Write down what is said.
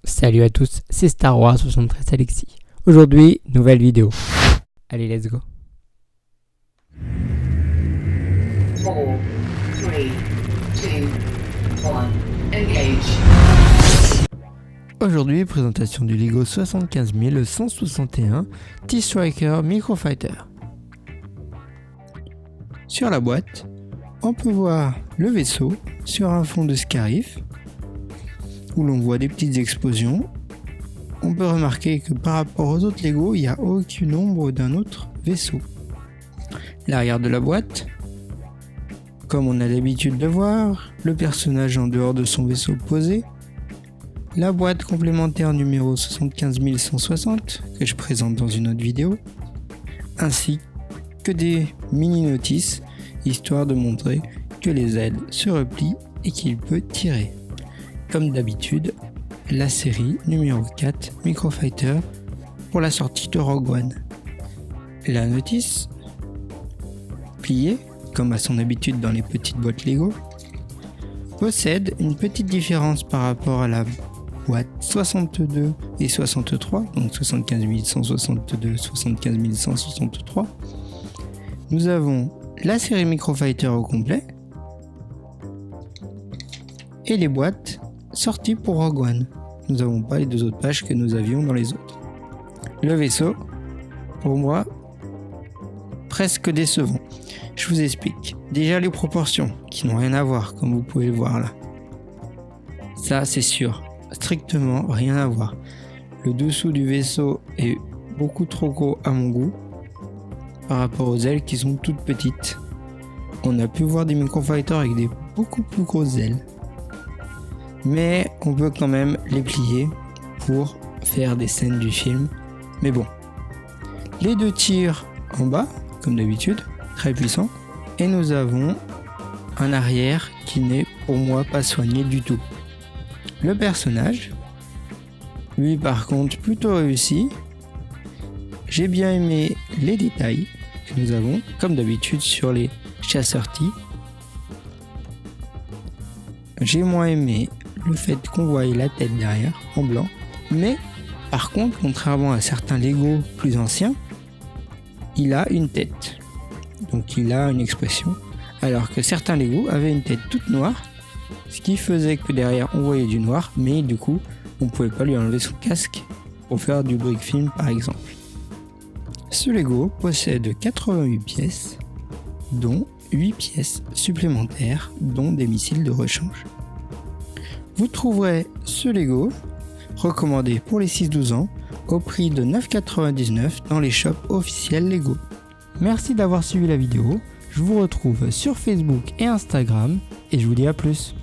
Salut à tous, c'est Star Wars 73 Alexis. Aujourd'hui, nouvelle vidéo. Allez, let's go. 4, 3, 2, 1, engage. Aujourd'hui, présentation du Lego 75161 T-Striker Microfighter. Sur la boîte, on peut voir le vaisseau sur un fond de Scarif, où l'on voit des petites explosions. On peut remarquer que par rapport aux autres Lego, il n'y a aucune ombre d'un autre vaisseau. L'arrière de la boîte, comme on a l'habitude de voir, le personnage en dehors de son vaisseau posé, la boîte complémentaire numéro 75160 que je présente dans une autre vidéo, ainsi que des mini notices histoire de montrer que les ailes se replient et qu'il peut tirer. Comme d'habitude, la série numéro 4 Microfighter pour la sortie de Rogue One. La notice, pliée, comme à son habitude dans les petites boîtes Lego, possède une petite différence par rapport à la boîte 62 et 63, donc 75162, 75163. Nous avons la série Microfighter au complet et les boîtes sorties pour Rogue One. Nous n'avons pas les deux autres pages que nous avions dans les autres. Le vaisseau, pour moi, presque décevant. Je vous explique. Déjà les proportions, qui n'ont rien à voir, comme vous pouvez le voir là. Ça, c'est sûr. Strictement rien à voir. Le dessous du vaisseau est beaucoup trop gros à mon goût, par rapport aux ailes qui sont toutes petites. On a pu voir des Microfighters avec des beaucoup plus grosses ailes. Mais on peut quand même les plier pour faire des scènes du film. Mais bon. Les deux tirs en bas, comme d'habitude, très puissants. Et nous avons un arrière qui n'est pour moi pas soigné du tout. Le personnage, lui par contre plutôt réussi. J'ai bien aimé les détails que nous avons, comme d'habitude sur les chasseurs-T. J'ai moins aimé le fait qu'on voie la tête derrière en blanc, mais par contre, contrairement à certains Lego plus anciens, il a une tête, donc il a une expression, alors que certains Lego avaient une tête toute noire, ce qui faisait que derrière on voyait du noir, mais du coup on pouvait pas lui enlever son casque pour faire du brick film par exemple. Ce Lego possède 88 pièces, dont 8 pièces supplémentaires, dont des missiles de rechange. Vous trouverez ce Lego recommandé pour les 6-12 ans au prix de 9,99 dans les shops officiels Lego. Merci d'avoir suivi la vidéo, je vous retrouve sur Facebook et Instagram et je vous dis à plus.